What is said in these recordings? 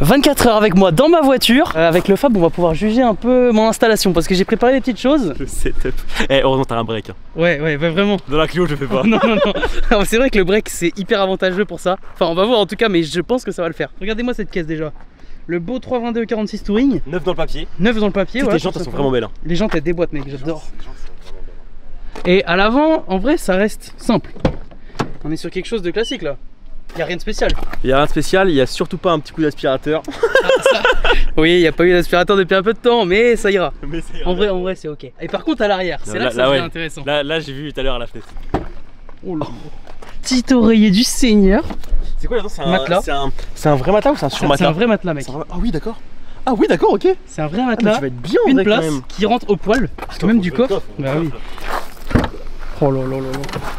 24 heures avec moi dans ma voiture. Avec le Fab, on va pouvoir juger un peu mon installation parce que j'ai préparé des petites choses. Le setup. Eh, heureusement, t'as un break. Hein. Ouais, vraiment. Dans la Clio, je fais pas. Non. C'est vrai que le break, c'est hyper avantageux pour ça. Enfin, on va voir en tout cas, mais je pense que ça va le faire. Regardez-moi cette caisse déjà. Le beau 322 46 Touring. Neuf dans le papier. Neuf dans le papier. Toutes voilà, les jantes, elles sont vraiment belles. Hein. Les jantes, elles déboîtent, mec, j'adore. Et à l'avant, en vrai, ça reste simple. On est sur quelque chose de classique là. Il n'y a rien de spécial. Il n'y a rien de spécial, il n'y a surtout pas un petit coup d'aspirateur. Oui, il n'y a pas eu d'aspirateur depuis un peu de temps, mais ça ira. Mais ira. En vrai, c'est ok. Et par contre, à l'arrière, c'est là que ça devient intéressant. Là j'ai vu tout à l'heure à la fenêtre. Oh là. Petit oreiller du Seigneur. C'est quoi là-dedans? Matelas. C'est un vrai matelas ou c'est un surmatelas? C'est un vrai matelas, mec. Ah oui, d'accord. Ah oui, d'accord, ok. C'est un vrai matelas. Tu vas être bien une vrai, place quand même. qui rentre au poil. Parce que même du coffre. Bah oui. Oh là.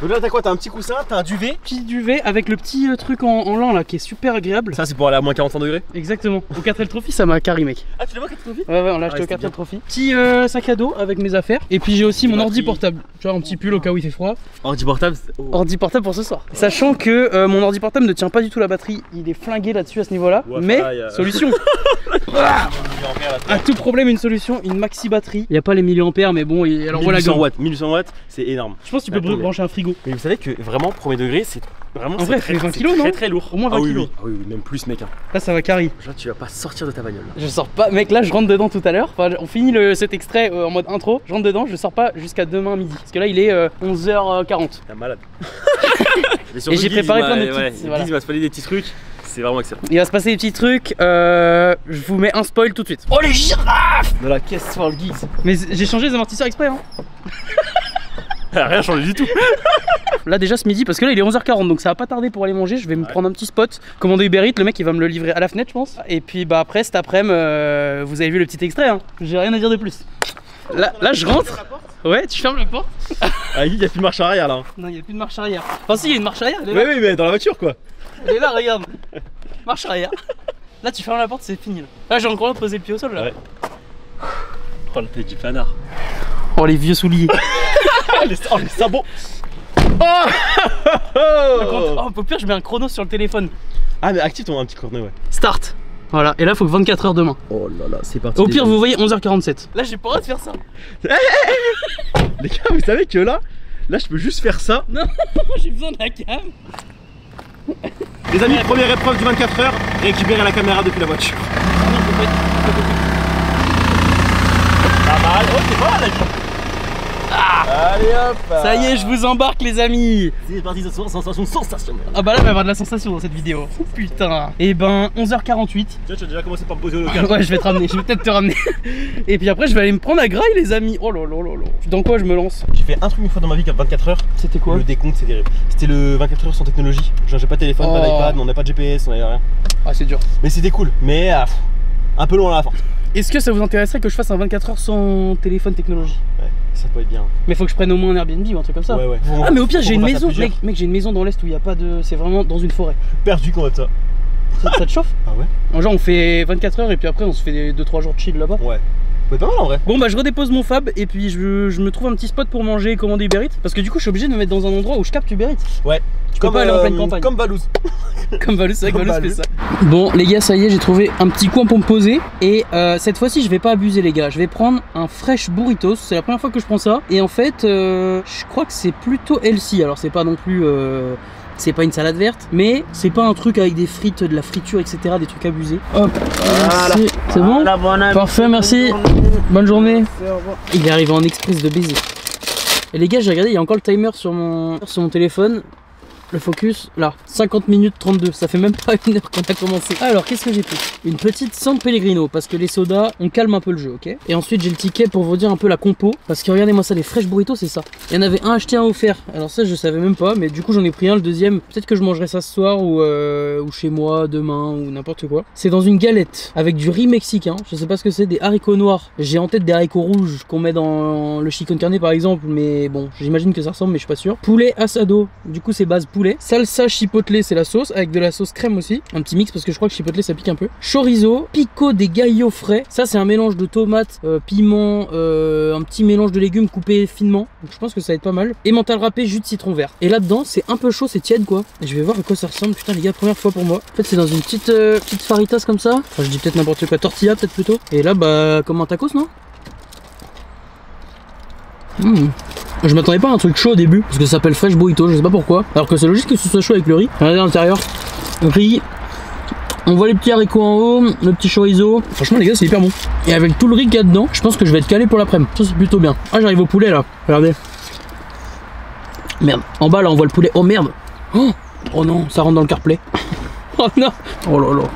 Donc là t'as quoi? T'as un petit coussin, t'as un duvet. Petit duvet avec le petit truc en lin là qui est super agréable. Ça c'est pour aller à moins 45 degrés. Exactement. Au 4L Trophy ça m'a carré mec. Ah tu l'as vu au 4L Trophy? Ouais on l'a acheté au 4L Trophy. Petit sac à dos avec mes affaires. Et puis j'ai aussi mon ordi portable. Tu vois un petit pull au cas où il fait froid. Ordi portable. Ordi portable pour ce soir. Sachant que mon ordi portable ne tient pas du tout la batterie. Il est flingué là-dessus à ce niveau là. Mais solution. À tout problème une solution, une maxi batterie. Il n'y a pas les milliampères mais bon elle envoie la gamme. 1800 watts, c'est énorme. Je pense que tu peux brancher un frigo. Mais vous savez que vraiment premier degré c'est vraiment en vrai, très, 20 kilos, non? très lourd. Au moins 20 kilos. Ah oui, même plus mec. Hein. Là ça va carry. Là tu vas pas sortir de ta bagnole. Là. Je sors pas, mec là je rentre dedans tout à l'heure. Enfin, on finit cet extrait en mode intro. Je rentre dedans, je sors pas jusqu'à demain midi. Parce que là il est 11h40. T'es malade. Et j'ai préparé plein de petites. Il va se passer des petits trucs. C'est vraiment excellent. Il va se passer des petits trucs. Je vous mets un spoil tout de suite. Oh les girafes! De la caisse sur le guide. Mais j'ai changé les amortisseurs exprès hein. Rien changé du tout. Là déjà ce midi parce que là il est 11h40 donc ça va pas tarder pour aller manger. Je vais me prendre un petit spot, commander Uber Eats, le mec il va me le livrer à la fenêtre je pense. Et puis bah après cet après-midi vous avez vu le petit extrait hein. J'ai rien à dire de plus. Là je rentre. Ouais tu fermes la porte. Ah il y a plus de marche arrière là. Non il y a plus de marche arrière. Enfin si il y a une marche arrière. Oui mais dans la voiture quoi. Elle est là regarde. Marche arrière. Là tu fermes la porte c'est fini là. Là j'ai encore posé le pied au sol là. Ouais. Oh la tête du planard. Oh les vieux souliers. les sabots. Oh au pire je mets un chrono sur le téléphone. Ah mais active ton un petit chrono ouais. Start. Voilà et là faut que 24 heures demain. Oh là là c'est parti. Au pire vous voyez 11h47. Là j'ai pas le droit de faire ça. Les gars vous savez que là je peux juste faire ça. Non j'ai besoin de la cam. Les amis première épreuve du 24 heures. Récupérer la caméra depuis la voiture. Pas mal. Oh c'est pas mal. Allez hop. Ça y est, je vous embarque les amis. C'est parti ce soir, sensation sensationnelle. Ah bah là il va y avoir de la sensation dans cette vidéo. Oh putain. Et ben 11h48. Tu vois, tu as déjà commencé par me poser au local. Ouais je vais te ramener, je vais peut-être te ramener. Et puis après je vais aller me prendre la graille les amis. Oh là là là là. Dans quoi je me lance? J'ai fait un truc une fois dans ma vie qui a 24 heures. C'était quoi? Le décompte c'est terrible. C'était le 24 heures sans technologie. Genre j'ai pas de téléphone, pas d'iPad, on n'a pas de GPS, on n'avait rien. Ah c'est dur. Mais c'était cool, mais un peu long à la fin. Est-ce que ça vous intéresserait que je fasse un 24 heures sans téléphone technologie? Ouais, ça peut être bien. Mais faut que je prenne au moins un Airbnb ou un truc comme ça. Ouais. Ah mais au pire j'ai une maison, mec j'ai une maison dans l'est où il n'y a pas de... C'est vraiment dans une forêt. Perdu qu'on va ça. Ça te chauffe? Ah ouais. Genre on fait 24 heures et puis après on se fait 2-3 jours de chill là-bas. Ouais. Ouais, pas mal en vrai. Bon bah je redépose mon Fab et puis je me trouve un petit spot pour manger et commander Uber Eats. Parce que du coup je suis obligé de me mettre dans un endroit où je capte Uber Eats. Ouais. Tu peux pas aller en pleine campagne. Comme Valouz. Comme Valouz, c'est vrai que Valouz fait ça. Bon les gars ça y est j'ai trouvé un petit coin pour me poser. Et cette fois-ci je vais pas abuser les gars. Je vais prendre un fresh burritos. C'est la première fois que je prends ça. Et en fait je crois que c'est plutôt healthy. Alors c'est pas non plus... C'est pas une salade verte, mais c'est pas un truc avec des frites, de la friture, etc. Des trucs abusés. Hop, voilà. C'est bon? Parfait, merci. Bonne journée. Il est arrivé en express de baiser. Et les gars, j'ai regardé, il y a encore le timer sur mon téléphone. Le focus, là, 50 minutes 32, ça fait même pas une heure qu'on a commencé. Alors, qu'est-ce que j'ai pris? Une petite San Pellegrino, parce que les sodas, on calme un peu le jeu, ok? Et ensuite, j'ai le ticket pour vous dire un peu la compo, parce que regardez-moi ça, les fresh burritos, c'est ça. Il y en avait un acheté, un offert. Alors ça, je savais même pas, mais du coup, j'en ai pris un, le deuxième. Peut-être que je mangerai ça ce soir, ou chez moi, demain, ou n'importe quoi. C'est dans une galette, avec du riz mexicain. Je sais pas ce que c'est, des haricots noirs. J'ai en tête des haricots rouges qu'on met dans le chicken carne, par exemple, mais bon, j'imagine que ça ressemble, mais je suis pas sûr. Poulet asado, du coup, c'est base poulet. Salsa chipotle, c'est la sauce, avec de la sauce crème aussi. Un petit mix parce que je crois que chipotle ça pique un peu. Chorizo, pico de gallo frais. Ça c'est un mélange de tomates, piment, un petit mélange de légumes coupés finement. Donc je pense que ça va être pas mal. Et mental râpé, jus de citron vert. Et là-dedans, c'est un peu chaud, c'est tiède quoi. Et je vais voir à quoi ça ressemble. Putain les gars, première fois pour moi. En fait c'est dans une petite faritas comme ça. Enfin je dis peut-être n'importe quoi, tortilla peut-être plutôt. Et là bah comme un tacos non? Je m'attendais pas à un truc chaud au début parce que ça s'appelle fresh burrito, je sais pas pourquoi. Alors que c'est logique que ce soit chaud avec le riz. Regardez à l'intérieur, riz. On voit les petits haricots en haut, le petit chorizo. Franchement les gars c'est hyper bon. Et avec tout le riz qu'il y a dedans, je pense que je vais être calé pour l'après-midi. Ça c'est plutôt bien. Ah j'arrive au poulet là, regardez. Merde, en bas là on voit le poulet. Oh merde. Oh non, ça rentre dans le CarPlay. Oh non. Oh là là.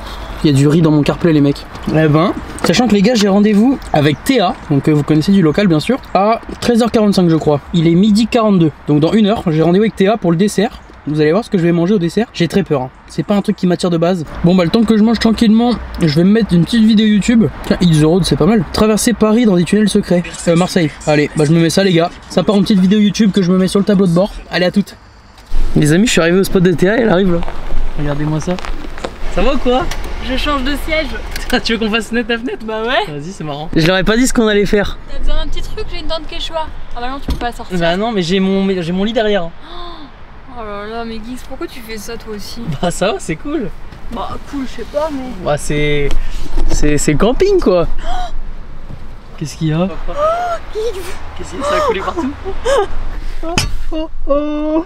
Il y a du riz dans mon CarPlay les mecs. Eh ben, sachant que les gars j'ai rendez-vous avec Théa, donc vous connaissez du local bien sûr, à 13h45 je crois. Il est midi 42, donc dans 1 heure j'ai rendez-vous avec Théa pour le dessert. Vous allez voir ce que je vais manger au dessert. J'ai très peur, hein. C'est pas un truc qui m'attire de base. Bon bah le temps que je mange tranquillement, je vais me mettre une petite vidéo YouTube. Tiens, It's the Road c'est pas mal. Traverser Paris dans des tunnels secrets. Marseille. Allez, bah je me mets ça les gars. Ça part en petite vidéo YouTube que je me mets sur le tableau de bord. Allez à toutes. Les amis, je suis arrivé au spot de Théa et elle arrive là. Regardez-moi ça. Ça va ou quoi? Je change de siège. Tu veux qu'on fasse fenêtre à fenêtre? Bah ouais. Vas-y, c'est marrant. Je leur ai pas dit ce qu'on allait faire. T'as besoin d'un petit truc? J'ai une dent de quechua. Ah bah non, tu peux pas sortir. Bah non, mais j'ai mon lit derrière. Oh là là, mais Guix, pourquoi tu fais ça toi aussi? Bah ça va, c'est cool. Bah cool, je sais pas, mais... Bah c'est camping quoi. Qu'est-ce qu'il y a? Qu'est-ce qu'il y a? Ça a coulé partout. Oh.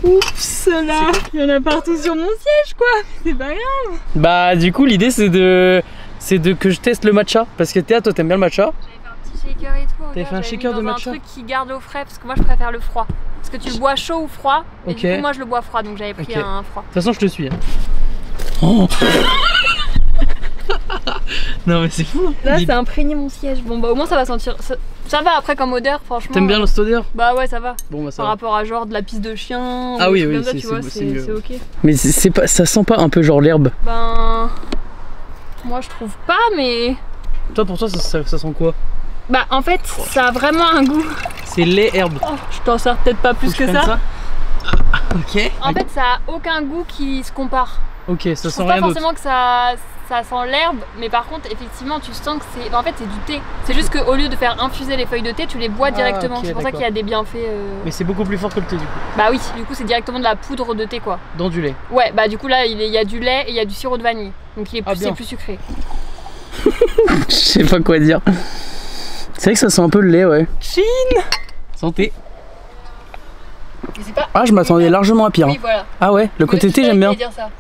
Oups là, il y en a partout sur mon siège quoi. C'est pas grave. Bah du coup l'idée c'est de que je teste le matcha. Parce que Théa, toi t'aimes bien le matcha. J'avais fait un petit shaker et tout. T'avais fait un shaker de matcha? Un truc qui garde au frais parce que moi je préfère le froid. Parce que tu le bois chaud ou froid. Et du coup moi je le bois froid, donc j'avais pris un froid. De toute façon je te suis. Oh. Non mais c'est fou. Là c'est imprégné mon siège. Bon bah au moins ça va sentir. Ça va après comme odeur franchement. T'aimes bien cette odeur? Bah ouais ça va. Bon bah ça Par va. rapport à genre de la pisse de chien. Ah oui oui c'est ok. Mais c'est pas, ça sent pas un peu genre l'herbe? Ben moi je trouve pas mais. Toi pour toi ça sent quoi? Bah en fait ça a vraiment un goût. C'est lait herbe. Oh, je t'en sers peut-être pas plus que ça. Ok. En fait ça a aucun goût qui se compare. Ok, ça sent rien d'autre. Pas forcément que ça sent l'herbe, mais par contre effectivement tu sens que c'est... En fait c'est du thé. C'est juste qu'au lieu de faire infuser les feuilles de thé, tu les bois directement. Okay, c'est pour ça qu'il y a des bienfaits. Mais c'est beaucoup plus fort que le thé du coup. Bah oui, du coup c'est directement de la poudre de thé quoi. Dans du lait. Ouais, bah du coup là il y a du lait et il y a du sirop de vanille. Donc il est c'est plus sucré. Je sais pas quoi dire. C'est vrai que ça sent un peu le lait, ouais. Chine. Santé. Pas... Ah je m'attendais largement à pire. Oui, voilà. Ah ouais, le côté thé j'aime bien. Dire ça.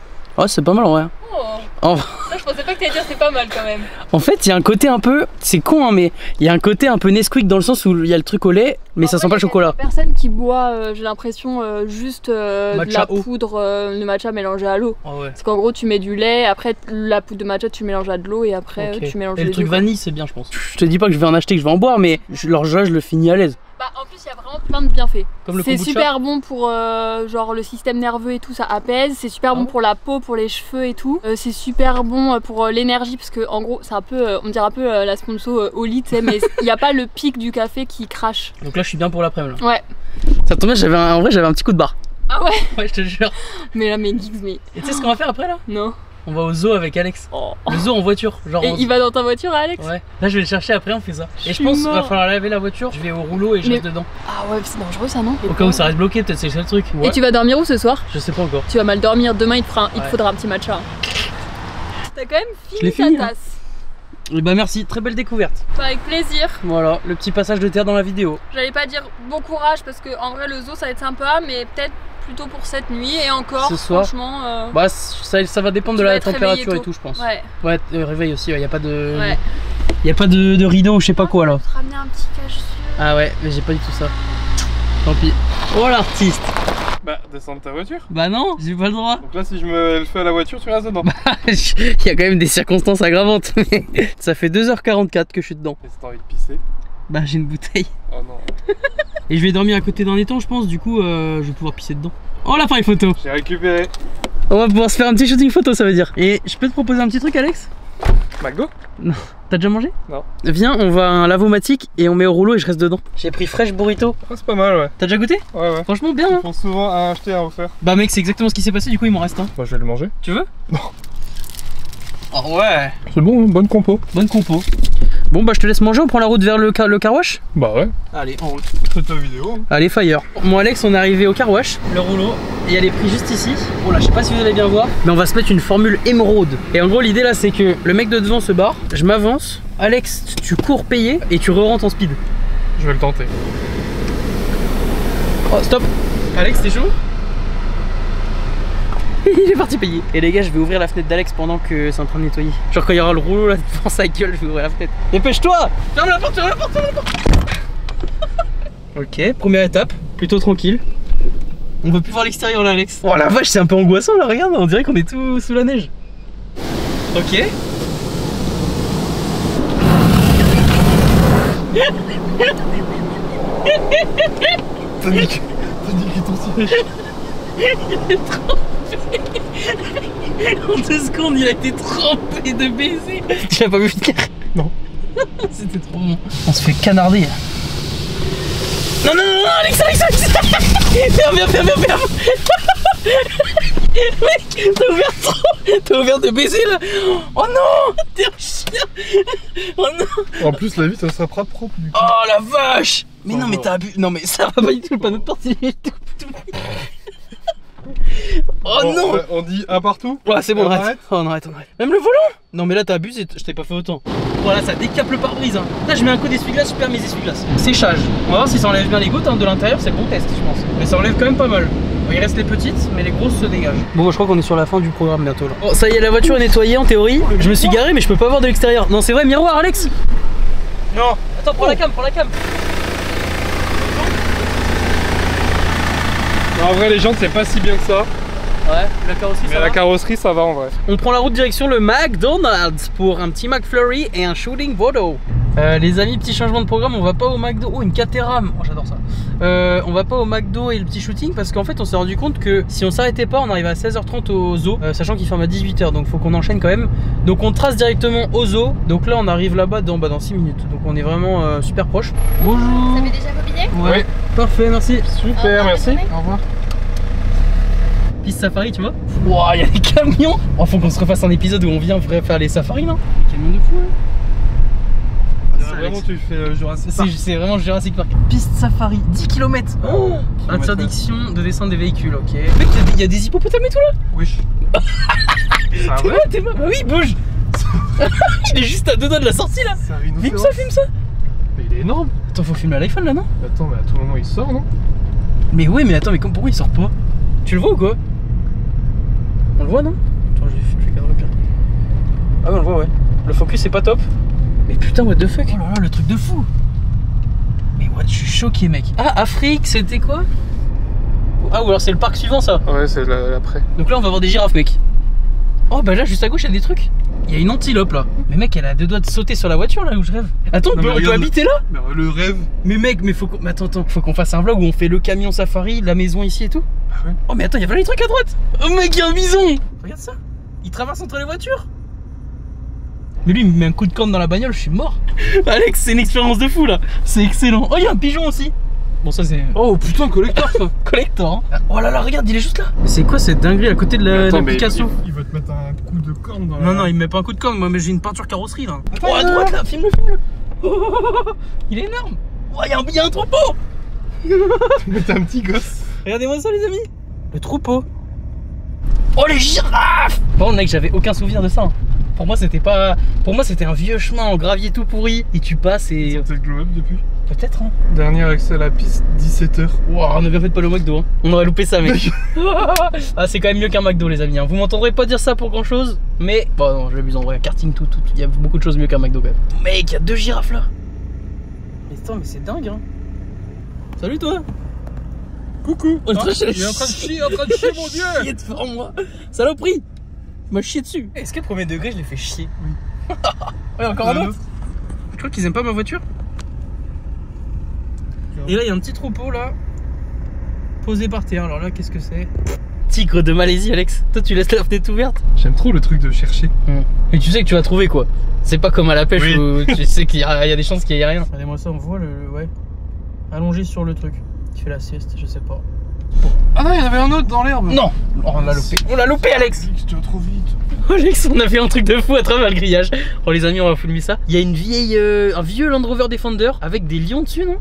Oh c'est pas mal en vrai. Oh. Ça je pensais pas que t'allais dire c'est pas mal quand même. En fait il y a un côté un peu, c'est con hein, mais il y a un côté un peu Nesquik dans le sens où il y a le truc au lait mais ça sent pas le chocolat. Il y a personne qui boit, j'ai l'impression, juste de la poudre de matcha mélangée à l'eau. Oh ouais. Parce qu'en gros tu mets du lait, après la poudre de matcha tu mélanges à de l'eau et après tu mélanges les deux. Et le truc vanille c'est bien je pense. Je te dis pas que je vais en acheter, que je vais en boire mais alors je le finis à l'aise. Bah en plus il y a vraiment plein de bienfaits. C'est super bon pour genre le système nerveux et tout, ça apaise. C'est super bon pour la peau, pour les cheveux et tout. C'est super bon pour l'énergie parce que en gros c'est un peu, on dirait un peu la sponsor au lit, mais il n'y a pas le pic du café qui crache. Donc là je suis bien pour l'après-midi. Ouais. Ça tombe bien, en vrai j'avais un petit coup de barre. Ah ouais? Ouais je te jure. Mais là mais Guix mais... Et tu sais ce qu'on va faire après là? Non. On va au zoo avec Alex. Oh. Le zoo en voiture. Genre et il va dans ta voiture Alex? Ouais. Là je vais le chercher après on fait ça. Et je pense qu'il va falloir laver la voiture. Je vais au rouleau et je reste dedans. Ah ouais c'est dangereux ça non? Au cas où ça reste bloqué peut-être c'est le truc. Ouais. Et tu vas dormir où ce soir? Je sais pas encore. Tu vas mal dormir, demain il te faudra un petit matcha. T'as quand même fini ta tasse. Et bah merci, très belle découverte. Avec plaisir. Voilà, le petit passage de terre dans la vidéo. J'allais pas dire bon courage parce que en vrai le zoo ça va être sympa mais peut-être plutôt pour cette nuit et encore ce soir, franchement bah ça va dépendre de la température et tout je pense. Ouais, réveil aussi, il y a pas de y a pas de rideau ou je sais pas quoi là. Je vais te ramener un petit cache-yeux. Ah ouais, mais j'ai pas du tout ça. Tant pis. Oh l'artiste. Bah descends de ta voiture. Bah non, j'ai pas le droit. Donc là si je me le fais à la voiture tu restes dedans. Il y a quand même des circonstances aggravantes. Ça fait 2h44 que je suis dedans. Et si t'as envie de pisser? Bah j'ai une bouteille. Oh non. Et je vais dormir à côté d'un étang je pense, du coup je vais pouvoir pisser dedans. Oh l'appareil photo. J'ai récupéré. On va pouvoir se faire un petit shooting photo ça veut dire. Et je peux te proposer un petit truc Alex? McDo? Non. T'as déjà mangé? Non. Viens, on va à un lavomatique et on met au rouleau et je reste dedans. J'ai pris Fresh Burrito. Ah, c'est pas mal, ouais. T'as déjà goûté? Ouais. Franchement bien. Ils Hein. font souvent un acheter, un offert. Bah mec, c'est exactement ce qui s'est passé, du coup il m'en reste un. Bah, je vais le manger. Tu veux? Non. Oh ouais. C'est bon, bonne compo. Bonne compo. Bon bah je te laisse manger, on prend la route vers le car wash. Bah ouais. Allez, en route. C'est ta vidéo. Hein. Allez, fire. Moi Alex, on est arrivé au car wash, le rouleau, et elle est prise juste ici. Bon là, je sais pas si vous allez bien voir, mais on va se mettre une formule émeraude. Et en gros, l'idée là, c'est que le mec de devant se barre, je m'avance, Alex, tu cours payer et tu re-rentres en speed. Je vais le tenter. Oh, stop. Alex, t'es chaud? Il est parti payer. Et les gars, je vais ouvrir la fenêtre d'Alex pendant que c'est en train de nettoyer. Genre quand il y aura le rouleau là devant sa gueule, je vais ouvrir la fenêtre. Dépêche-toi! Ferme la porte, ferme la porte, ferme la porte. Ok, première étape, plutôt tranquille. On veut plus voir l'extérieur là, Alex. Oh la vache, c'est un peu angoissant là, regarde, on dirait qu'on est tout sous la neige. Ok. T'as niqué ton siège. Il est trempé. En 2 secondes, il a été trempé de baiser. Tu l'as pas vu de carré? Non. C'était trop bon. On se fait canarder. Non, Alex. Viens. Mec, t'as ouvert de baiser là. Oh non, t'es un chien. Oh non. En plus, la vie, ça sera pas propre du coup. Oh la vache. Mais non, mais t'as abusé. Non, mais ça va pas du tout, le panneau de porte, il est tout. Oh bon, non. On dit un partout. Ouais, c'est bon, on on arrête. Oh, on arrête. Même le volant. Non, mais là, t'as abusé, je t'ai pas fait autant. Voilà, ça décape le pare-brise. Hein. Là, je mets un coup d'essuie-glace, je perds mes essuie-glaces. Séchage. On va voir si ça enlève bien les gouttes. Hein. De l'intérieur, c'est le bon test, je pense. Mais ça enlève quand même pas mal. Bon, il reste les petites, mais les grosses se dégagent. Bon, je crois qu'on est sur la fin du programme bientôt là. Bon, ça y est, la voiture est nettoyée en théorie. Je me suis garé, mais je peux pas voir de l'extérieur. Non, c'est vrai, miroir, Alex. Non. Attends, prends la cam, prends la cam. En vrai, les jantes, c'est pas si bien que ça. Ouais, la carrosserie, Mais ça la va. carrosserie, ça va en vrai. On prend la route direction le McDonald's pour un petit McFlurry et un shooting Vodo. Les amis, petit changement de programme, on va pas au McDo. Oh, une Caterham, oh, j'adore ça. On va pas au McDo et le petit shooting parce qu'en fait on s'est rendu compte que si on s'arrêtait pas, on arrivait à 16h30 au zoo, sachant qu'il ferme à 18h, donc faut qu'on enchaîne quand même. Donc on trace directement au zoo. Donc là on arrive là-bas dans 6 minutes. Donc on est vraiment super proche. Bonjour. Vous avez déjà vos billets? Ouais. Parfait, merci. Super, merci. Au revoir. Piste safari, tu vois. Wouah, il y a des camions. Oh, faut qu'on se refasse un épisode où on vient faire les safaris, non? Camions de fou, hein. Vraiment, tu fais Jurassic Park. C'est vraiment Jurassic Park. Piste safari, 10 km. Oh, interdiction de descendre des véhicules, ok. Mec, il y a des hippopotames et tout là. Oui. C'est un vrai? T'es pas. Bah oui, bouge. Il est juste à 2 doigts de la sortie là. C'est un rhinocéros. Filme ça. Mais il est énorme. Attends, faut filmer à l'iPhone là, non? Attends, mais à tout moment, il sort, non? Mais ouais, mais attends, mais pourquoi il sort pas? Tu le vois ou quoi? On le voit, non? Attends, je vais cadrer le pire. Ah ouais, on le voit, ouais. Le focus c'est pas top. Mais putain, what the fuck? Oh là là, le truc de fou. Mais what, je suis choqué, mec. Ah, Afrique, c'était quoi? Ah, ou alors c'est le parc suivant, ça. Ouais, c'est l'après. Donc là, on va voir des girafes, mec. Oh, bah là, juste à gauche, il y a des trucs. Il y a une antilope, là. Mais mec, elle a 2 doigts de sauter sur la voiture, là, où je rêve. Attends, on peut habiter là? Mais le rêve. Mais mec, mais faut qu'on... Mais attends, faut qu'on fasse un vlog où on fait le camion safari, la maison ici et tout. Ah ouais. Oh, mais attends, il y a pas les trucs à droite. Oh, mec, il y a un bison. Regarde ça. Il traverse entre les voitures. Mais lui, il me met un coup de corne dans la bagnole, je suis mort. Alex, c'est une expérience de fou là. C'est excellent. Oh, il y a un pigeon aussi. Bon, ça c'est. Oh putain, collector ça. Collector. Hein. Oh là là, regarde, il est juste là. C'est quoi cette dinguerie à côté de l'application? Il va te mettre un coup de corne dans la... Non, il me met pas un coup de corne, moi, mais j'ai une peinture carrosserie là. Oh, à droite là, filme-le. Oh, il est énorme. Oh, il y a un troupeau. Mais t'es un petit gosse. Regardez-moi ça, les amis. Le troupeau. Oh, les girafes. Bon, mec, j'avais aucun souvenir de ça. Hein. Pour moi, c'était pas. Pour moi, c'était un vieux chemin en gravier tout pourri. Et tu passes et. C'était le glow up depuis. Peut-être, hein. Dernier accès à la piste, 17h. Wow, on a bien fait de pas le McDo, hein. On aurait loupé ça, mec. Ah, c'est quand même mieux qu'un McDo, les amis. Hein. Vous m'entendrez pas dire ça pour grand chose, mais. Bon, non, j'abuse en vrai. Karting, tout. Il y a beaucoup de choses mieux qu'un McDo, quand même. Mec, il y a 2 girafes là. Mais attends, mais c'est dingue, hein. Salut, toi. Coucou. Il est en train de chier, mon dieu. Chier devant moi. Saloperie. Il m'a chié dessus. Est-ce que premier degré, je l'ai fait chier? Oui. Ouais, encore un autre. Je crois qu'ils aiment pas ma voiture. Et là, il y a un petit troupeau là, posé par terre. Alors là, qu'est-ce que c'est? Tigre de Malaisie, Alex. Toi, tu laisses la fenêtre ouverte. J'aime trop le truc de chercher. Et tu sais que tu vas trouver quoi. C'est pas comme à la pêche Oui. où tu sais qu'il y a des chances qu'il y ait rien. Regardez-moi ça, on voit le. Ouais. Allongé sur le truc. Qui fait la sieste, je sais pas. Ah non, il y en avait un autre dans l'herbe. Non, on l'a loupé. On l'a loupé, Alex. Tu vas trop vite. Alex, on a fait un truc de fou à travers le grillage. Oh les amis, on va filmer ça. Il y a une vieille, un vieux Land Rover Defender avec des lions dessus, non?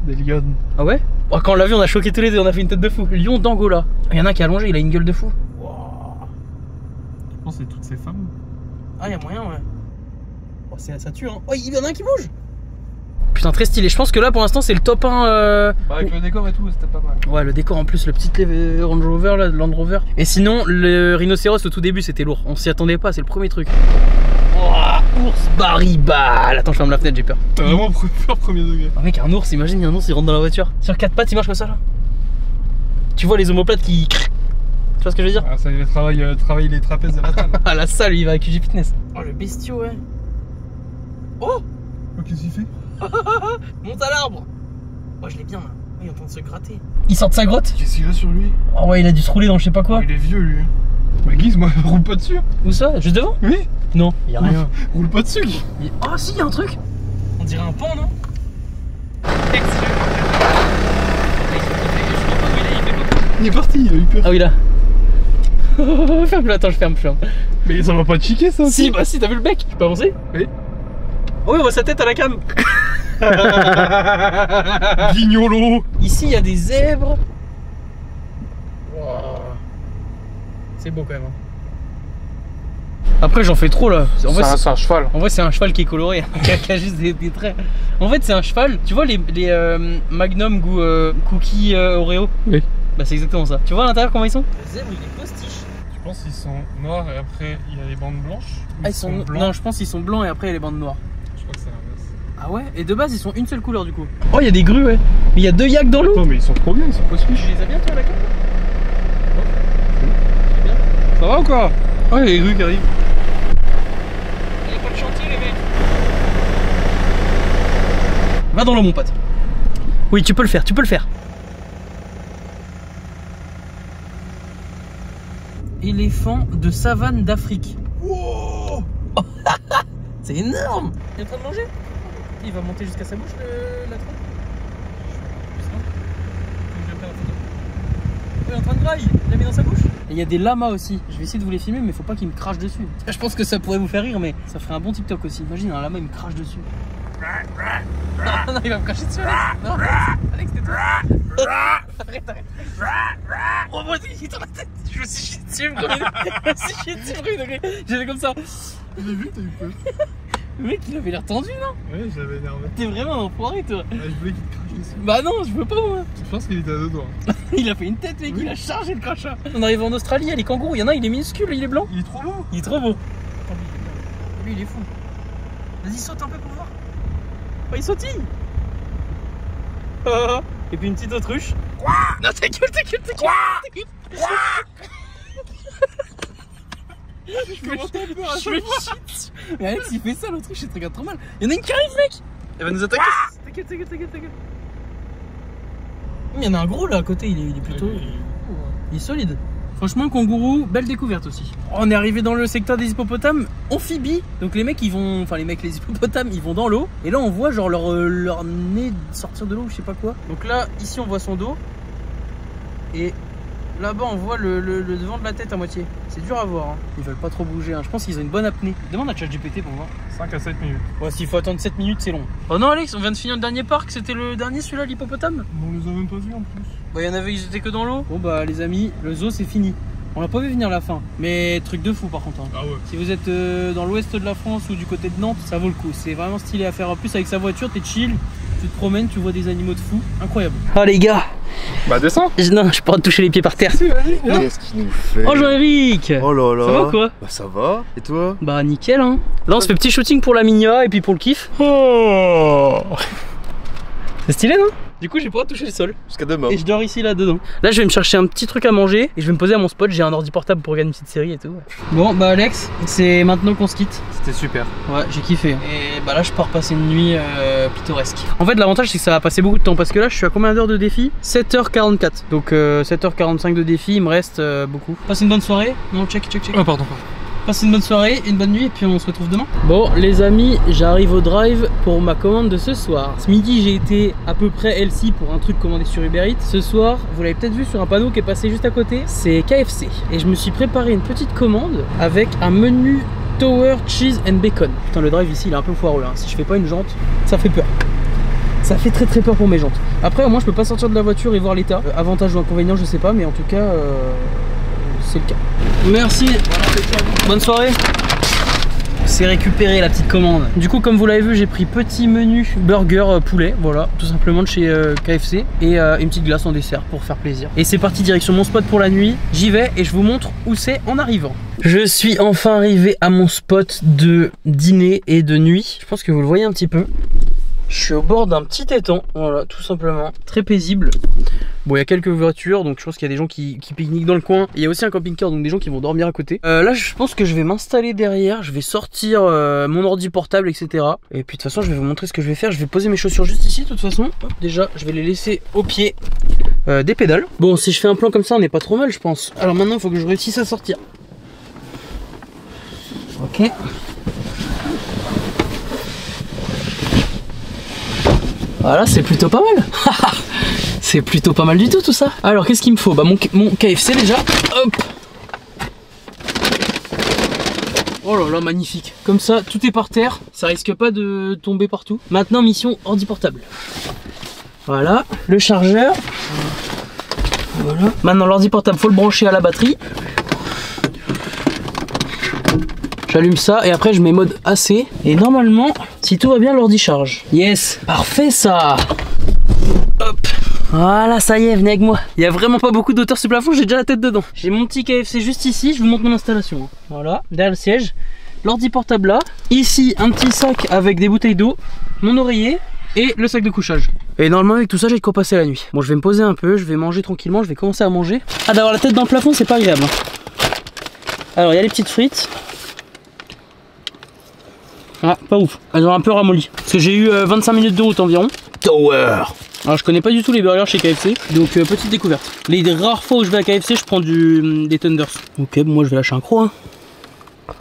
Des lions. Ah ouais? Oh, quand on l'a vu, on a choqué tous les deux, on a fait une tête de fou. Lion d'Angola. Il y en a un qui est allongé, il a une gueule de fou. Wow. Je pense que c'est toutes ces femmes. Ah, il y a moyen, ouais. Oh, ça tue, hein. Oh, il y en a un qui bouge. Putain, très stylé. Je pense que là, pour l'instant, c'est le top 1. Bah, avec le décor et tout, c'était pas mal. Ouais, le décor en plus, le petit Range Rover, là, Land Rover. Et sinon, le rhinocéros au tout début, c'était lourd. On s'y attendait pas, c'est le premier truc. Oh, ours baribal. Attends, je ferme la fenêtre, j'ai peur. T'as vraiment peur premier degré. Oh, mec, un ours, imagine, il y a un ours, il rentre dans la voiture. Sur 4 pattes, il marche comme ça, là. Tu vois les omoplates qui. Tu vois ce que je veux dire? Ah, ça, il travaille les trapèzes à la salle. Ah, la salle, il va à QG Fitness. Oh, le bestiau, ouais. Oh, Qu'est-ce qu'il fait? monte à l'arbre. Oh, je l'ai bien là. Il est en train de se gratter. Il sort de sa grotte. Qu'est-ce qu'il a sur lui? Oh ouais, il a dû se rouler dans je sais pas quoi. Oh, il est vieux lui. Bah Guise, moi, roule pas dessus. Où ça? Juste devant? Oui. Non, il y a rien. Roule pas dessus. Ah si, il y a un truc. On dirait un pan, non? Il est parti, il a eu peur. Ah oui, là. Ferme-le, attends, je ferme. Mais ça va pas te chiquer ça? Si, bah si, t'as vu le bec? Tu peux avancer? Oui. Oh oui, on voit sa tête à la cam. Guignolo. Ici, il y a des zèbres. Wow. C'est beau quand même. Après, j'en fais trop là. En vrai, C'est un cheval. En vrai, c'est un cheval qui est coloré, qui a juste des traits. En fait, c'est un cheval. Tu vois les Magnum goût cookie Oreo? Oui. Bah, c'est exactement ça. Tu vois à l'intérieur comment ils sont? Le zèbre, il est postiche. Je pense qu'ils sont noirs et après il y a les bandes blanches. Ah, ils sont blancs. Non, je pense qu'ils sont blancs et après il y a les bandes noires. Je crois que c'est l'inverse. Ah ouais? Et de base, ils sont une seule couleur du coup. Oh, il y a des grues, ouais. Mais il y a 2 yaks dans l'eau. Non, mais ils sont trop bien, ils sont postiches. Tu les as bien, toi, à la carte? Ça va ou quoi? Oh, il y a les grues qui arrivent. Il n'y a pas de chantier, les mecs. Va dans l'eau, mon pote. Oui, tu peux le faire, tu peux le faire. Éléphant de savane d'Afrique. Wow. C'est énorme. Il est en train de manger. Il va monter jusqu'à sa bouche, la trompe. Il est en train de grailler. Il l'a mis dans sa bouche. Et il y a des lamas aussi. Je vais essayer de vous les filmer, mais faut pas qu'ils me crachent dessus. Je pense que ça pourrait vous faire rire, mais ça ferait un bon TikTok aussi. Imagine un lama, il me crache dessus. Non, non, il va me cracher dessus, Alex. Non, Alex, tais-toi. Arrête. Oh, moi, il est dans la tête. Je me suis chié dessus, je me suis chié dessus, premier degré. J'étais comme ça. J'ai vu, t'as eu peur. Le mec, il avait l'air tendu, non? Ouais, je l'avais énervé. T'es vraiment un enfoiré, toi. Ouais, je voulais qu'il te crache dessus. Bah non, je veux pas, moi. Je pense qu'il était à 2 doigts. Il a fait une tête, mec, il a chargé le crachat. On arrive en Australie, il y a les kangourous. Il y en a, il est minuscule, il est blanc. Il est trop beau. Il est trop beau. Lui, il est fou. Vas-y, saute un peu pour voir. Oh, il sautille. Et puis une petite autruche. Non, ta gueule. Je me suis shit. Mais Alex, il fait ça, l'autruche, il te regarde trop mal. Il y en a une qui arrive, mec. Elle va nous attaquer. Ta gueule. Il y en a un gros là à côté, il est plutôt. Il est solide. Franchement, kangourou, belle découverte aussi. On est arrivé dans le secteur des hippopotames amphibies. Donc les mecs, ils vont. Enfin, les hippopotames, ils vont dans l'eau. Et là, on voit genre leur nez sortir de l'eau ou je sais pas quoi. Donc là, ici, on voit son dos. Et là-bas, on voit le devant de la tête à moitié. C'est dur à voir. Hein. Ils veulent pas trop bouger. Hein. Je pense qu'ils ont une bonne apnée. Demande à ChatGPT pour voir. 5 à 7 minutes. Ouais, s'il faut attendre 7 minutes, c'est long. Oh non, Alex, on vient de finir le dernier parc. C'était le dernier, celui-là, l'hippopotame. On les a même pas vus en plus. Bah, il y en avait, ils étaient que dans l'eau. Bon, bah, les amis, le zoo, c'est fini. On l'a pas vu venir la fin. Mais truc de fou, par contre. Hein. Ah ouais. Si vous êtes dans l'ouest de la France ou du côté de Nantes, ça vaut le coup. C'est vraiment stylé à faire. En plus, avec sa voiture, t'es chill. Tu te promènes, tu vois des animaux de fou. Incroyable. Oh, les gars. Bah, descends. Non, je pourrais te toucher les pieds par terre. Qu'est-ce qu'il nous fait? Oh, Jean-Éric. Oh là là. Ça va ou quoi? Bah ça va, et toi? Bah nickel hein. Là on se fait petit shooting pour la Minia et puis pour le kiff. Oh. C'est stylé non? Du coup, j'ai pas touché le sol. Jusqu'à demain. Et je dors ici, là, dedans. Là, je vais me chercher un petit truc à manger et je vais me poser à mon spot. J'ai un ordi portable pour regarder une petite série et tout. Bon, bah, Alex, c'est maintenant qu'on se quitte. C'était super. Ouais, j'ai kiffé. Et bah là, je pars passer une nuit pittoresque. En fait, l'avantage, c'est que ça va passer beaucoup de temps parce que là, je suis à combien d'heures de défi? 7h44. Donc, 7h45 de défi, il me reste beaucoup. Passez une bonne soirée. Non, check. Oh, pardon. Passez une bonne soirée, une bonne nuit et puis on se retrouve demain. Bon les amis, j'arrive au drive pour ma commande de ce soir. Ce midi j'ai été à peu près LC pour un truc commandé sur Uber Eats. Ce soir, vous l'avez peut-être vu sur un panneau qui est passé juste à côté, c'est KFC. Et je me suis préparé une petite commande avec un menu Tower Cheese and Bacon. Putain le drive ici il est un peu foireux hein. Si je fais pas une jante, ça fait peur. Ça fait très peur pour mes jantes. Après au moins je peux pas sortir de la voiture et voir l'état. Avantage ou inconvénient je sais pas, mais en tout cas c'est le cas. Merci, bonne soirée. C'est récupéré la petite commande. Du coup comme vous l'avez vu j'ai pris petit menu burger poulet, voilà, tout simplement de chez KFC. Et une petite glace en dessert pour faire plaisir. Et c'est parti direction mon spot pour la nuit. J'y vais et je vous montre où c'est en arrivant. Je suis enfin arrivé à mon spot de dîner et de nuit. Je pense que vous le voyez un petit peu. Je suis au bord d'un petit étang, voilà, tout simplement, très paisible. Bon, il y a quelques voitures, donc je pense qu'il y a des gens qui pique-niquent dans le coin. Il y a aussi un camping-car, donc des gens qui vont dormir à côté. Là, je pense que je vais m'installer derrière, je vais sortir mon ordi portable, etc. Et puis de toute façon, je vais vous montrer ce que je vais faire. Je vais poser mes chaussures juste ici, de toute façon. Hop, déjà, je vais les laisser au pied des pédales. Bon, si je fais un plan comme ça, on n'est pas trop mal, je pense. Alors maintenant, il faut que je réussisse à sortir. Ok. Voilà, c'est plutôt pas mal. C'est plutôt pas mal du tout ça. Alors qu'est-ce qu'il me faut? Bah mon KFC déjà. Hop. Oh là là, magnifique. Comme ça, tout est par terre. Ça risque pas de tomber partout. Maintenant, mission ordi portable. Voilà, le chargeur. Voilà. Maintenant, l'ordi portable, faut le brancher à la batterie. J'allume ça et après je mets mode AC. Et normalement, si tout va bien, l'ordi charge. Yes, parfait ça. Hop. Voilà, ça y est, venez avec moi. Il n'y a vraiment pas beaucoup d'auteur sur le plafond, j'ai déjà la tête dedans. J'ai mon petit KFC juste ici, je vous montre mon installation. Voilà, derrière le siège, l'ordi portable là. Ici, un petit sac avec des bouteilles d'eau, mon oreiller et le sac de couchage. Et normalement avec tout ça, j'ai de quoi passer la nuit. Bon, je vais me poser un peu, je vais manger tranquillement, je vais commencer à manger. Ah, d'avoir la tête dans le plafond, c'est pas agréable. Alors, il y a les petites frites. Ah, pas ouf, elles ont un peu ramolli. Parce que j'ai eu 25 minutes de route environ. Tower. Alors je connais pas du tout les burgers chez KFC, donc petite découverte. Les rares fois où je vais à KFC, je prends des Thunders. Ok, moi je vais lâcher un croc. Hein.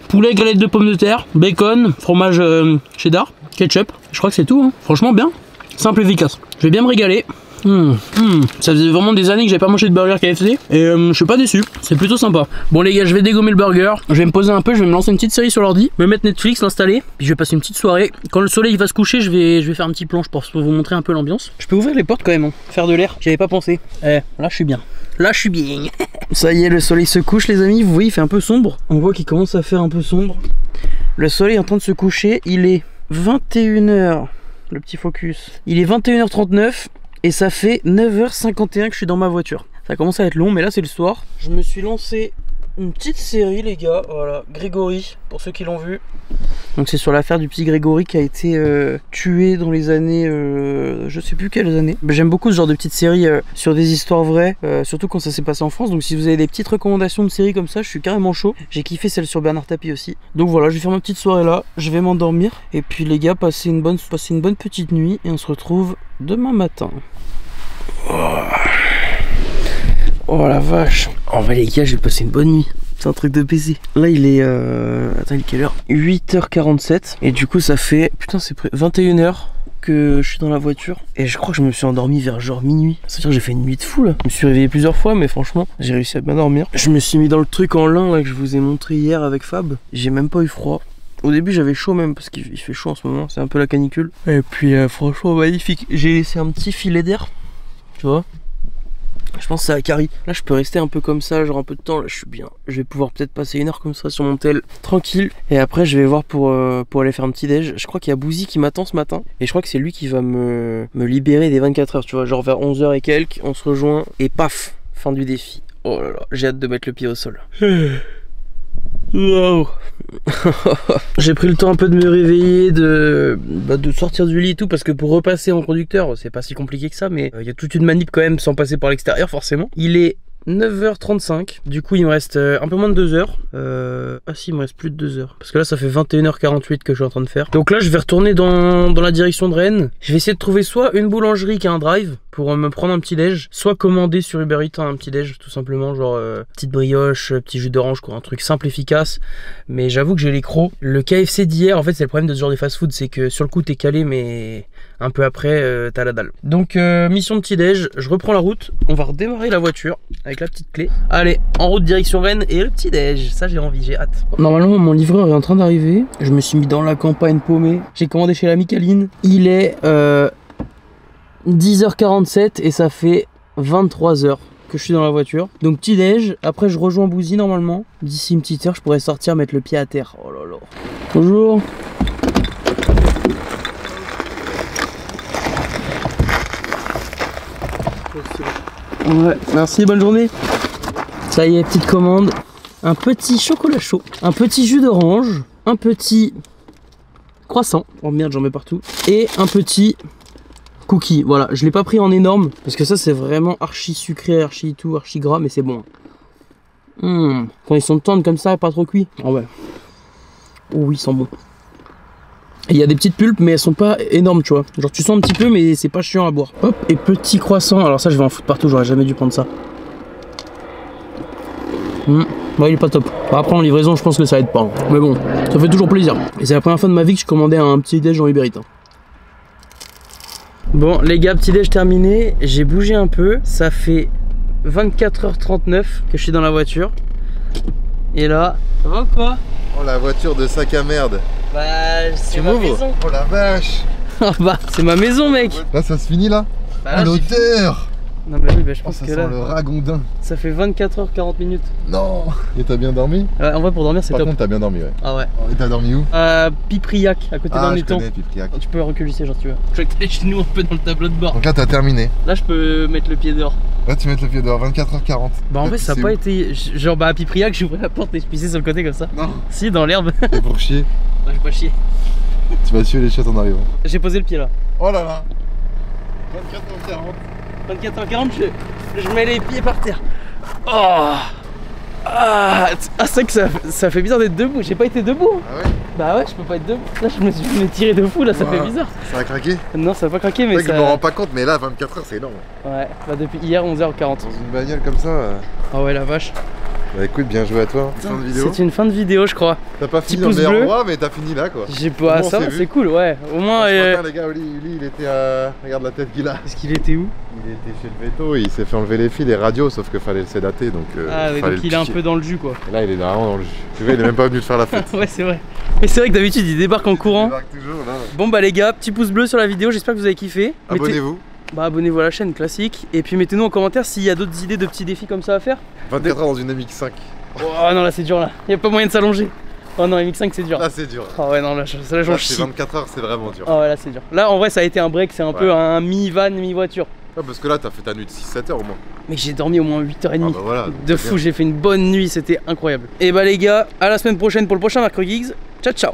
Poulet, galette de pommes de terre, bacon, fromage cheddar, ketchup. Je crois que c'est tout, hein. Franchement bien, simple et efficace. Je vais bien me régaler. Ça faisait vraiment des années que j'avais pas mangé de burger KFC et je suis pas déçu, c'est plutôt sympa. Bon les gars, je vais dégommer le burger, je vais me poser un peu, je vais me lancer une petite série sur l'ordi, me mettre Netflix, l'installer, puis je vais passer une petite soirée. Quand le soleil va se coucher, je vais faire un petit plan, je pense, pour vous montrer un peu l'ambiance. Je peux ouvrir les portes quand même, hein. Faire de l'air, j'y avais pas pensé. Là je suis bien. Là je suis bien. Ça y est, le soleil se couche les amis, vous voyez il fait un peu sombre. On voit qu'il commence à faire un peu sombre. Le soleil est en train de se coucher, il est 21h, le petit focus. Il est 21h39. Et ça fait 9h51 que je suis dans ma voiture. Ça commence à être long, mais là c'est le soir. Je me suis lancé une petite série les gars. Voilà, Grégory, pour ceux qui l'ont vu. Donc c'est sur l'affaire du petit Grégory qui a été tué dans les années... je sais plus quelles années. J'aime beaucoup ce genre de petites séries sur des histoires vraies. Surtout quand ça s'est passé en France. Donc si vous avez des petites recommandations de séries comme ça, je suis carrément chaud. J'ai kiffé celle sur Bernard Tapie aussi. Donc voilà, je vais faire ma petite soirée là. Je vais m'endormir. Et puis les gars, passez une bonne petite nuit. Et on se retrouve demain matin. Oh la vache. En vrai les gars, je vais passer une bonne nuit. C'est un truc de baiser. Là il est... Attends, il est quelle heure? 8h47. Et du coup ça fait... Putain c'est 21h que je suis dans la voiture. Et je crois que je me suis endormi vers genre minuit. C'est-à-dire que j'ai fait une nuit de fou là. Je me suis réveillé plusieurs fois mais franchement j'ai réussi à bien dormir. Je me suis mis dans le truc en lin là que je vous ai montré hier avec Fab. J'ai même pas eu froid. Au début j'avais chaud même parce qu'il fait chaud en ce moment. C'est un peu la canicule. Et puis franchement magnifique. J'ai laissé un petit filet d'air. Tu vois? Je pense que c'est à Carrie. Là je peux rester un peu comme ça, genre un peu de temps. Là je suis bien. Je vais pouvoir peut-être passer une heure comme ça sur mon tel, tranquille. Et après je vais voir pour aller faire un petit déj. Je crois qu'il y a Bouzy qui m'attend ce matin. Et je crois que c'est lui qui va me libérer des 24 heures. Tu vois, genre vers 11h et quelques, on se rejoint. Et paf, fin du défi. Oh là là, j'ai hâte de mettre le pied au sol. Wow. J'ai pris le temps un peu de me réveiller, de sortir du lit et tout, parce que pour repasser en conducteur, c'est pas si compliqué que ça, mais il y a toute une manip quand même sans passer par l'extérieur forcément. Il est 9h35, du coup il me reste un peu moins de 2 heures. Ah si, il me reste plus de 2 heures. Parce que là ça fait 21h48 que je suis en train de faire. Donc là je vais retourner dans la direction de Rennes. Je vais essayer de trouver soit une boulangerie qui a un drive pour me prendre un petit déj, soit commander sur Uber Eats un petit déj tout simplement, genre petite brioche, petit jus d'orange quoi, un truc simple efficace. Mais j'avoue que j'ai les crocs. Le KFC d'hier, en fait c'est le problème de ce genre de fast food, c'est que sur le coup t'es calé mais un peu après t'as la dalle. Donc mission de petit déj, je reprends la route, on va redémarrer la voiture avec la petite clé. Allez, en route direction Rennes et le petit déj, ça j'ai envie, j'ai hâte. Normalement mon livreur est en train d'arriver, je me suis mis dans la campagne paumée, j'ai commandé chez l'ami Caline. Il est 10h47 et ça fait 23h que je suis dans la voiture. Donc petit déj, après je rejoins Bouzy normalement. D'ici une petite heure je pourrais sortir mettre le pied à terre. Oh là là. Bonjour. Ouais, merci, bonne journée. Ça y est, petite commande. Un petit chocolat chaud, un petit jus d'orange, un petit croissant. Oh merde, j'en mets partout. Et un petit cookie. Voilà, je l'ai pas pris en énorme parce que ça c'est vraiment archi sucré, archi tout, archi gras, mais c'est bon. Quand ils sont tendres comme ça et pas trop cuits. Ah ouais. Oh oui, ils sont bons. Il y a des petites pulpes mais elles sont pas énormes, tu vois. Genre tu sens un petit peu mais c'est pas chiant à boire. Hop, et petit croissant. Alors ça je vais en foutre partout, j'aurais jamais dû prendre ça. Ouais, il est pas top. Après en livraison je pense que ça aide pas. Mais bon, ça fait toujours plaisir. Et c'est la première fois de ma vie que je commandais un petit déj en Uber Eats. Bon les gars, petit déj terminé. J'ai bougé un peu. Ça fait 24h39 que je suis dans la voiture. Et là, ça va ou quoi? Oh la voiture de sac à merde. Bah c'est ma maison. Oh la vache. Ah bah c'est ma maison mec. Là ça se finit là. Bah, l'odeur. Non bah oui, bah, je pense ça que sent là le ragondin. ça fait 24h40 minutes. Non. Et t'as bien dormi? En vrai pour dormir c'est top. Par contre t'as bien dormi, ouais. Ah ouais. Et t'as dormi où? À Pipriac, à côté d'un je étang. connais Pipriac. Tu peux reculer genre tu veux. Je vais t'aller chez nous un peu dans le tableau de bord. Donc là t'as terminé. Là je peux mettre le pied dehors. Là tu mets le pied dehors, 24h40. Bah en vrai ça a pas été... Genre bah à Pipriac j'ai ouvert la porte et je pissais sur le côté comme ça. Non. Si, dans l'herbe. Et pour chier? Bah j'ai pas chier. Tu vas tuer les chiottes en arrivant. J'ai posé le pied là. Oh là là. 24h40 je mets les pieds par terre. Oh. Ah c'est vrai que ça fait bizarre d'être debout, j'ai pas été debout. Ah ouais? Bah ouais, je peux pas être debout. Là je me suis tiré de fou, là ça fait bizarre. Ça a craqué? Non ça a pas craqué mais c'est vrai ça... que je me rends pas compte, mais là 24h c'est énorme. Ouais, bah depuis hier 11h40. Dans une bagnole comme ça. Ah ouais la vache. Bah écoute, bien joué à toi. Fin de vidéo. C'est une fin de vidéo je crois. T'as pas fini dans le meilleur endroit mais t'as fini là quoi. J'ai pas ça, c'est cool ouais. Au moins ce matin, les gars, Oli il était à... Regarde la tête qu'il a. Est-ce qu'il était où? Il était chez le veto, il s'est fait enlever les fils, les radios, sauf qu'il fallait le sédater donc... ah oui, donc il est un peu dans le jus quoi. Et là il est vraiment dans le jus. Tu vois, il est même pas venu te faire la fête. Ouais c'est vrai. Mais c'est vrai que d'habitude il débarque en courant. Il débarque toujours là. Bon bah les gars, petit pouce bleu sur la vidéo, j'espère que vous avez kiffé. Abonnez-vous. Bah abonnez-vous à la chaîne classique. Et puis mettez-nous en commentaire s'il y a d'autres idées de petits défis comme ça à faire. 24 heures dans une MX5. Oh non là c'est dur là, y a pas moyen de s'allonger. Oh non MX5 c'est dur. Là c'est dur. Oh ouais non là j'en chie. 24 heures c'est vraiment dur. Oh ouais là c'est dur. Là en vrai ça a été un break, c'est un peu un mi-van, mi-voiture. Ouais, parce que là t'as fait ta nuit de 6-7 heures au moins. Mais j'ai dormi au moins 8h30. Ah bah voilà, de fou, j'ai fait une bonne nuit, c'était incroyable. Et bah les gars, à la semaine prochaine pour le prochain Macro Geeks. Ciao ciao.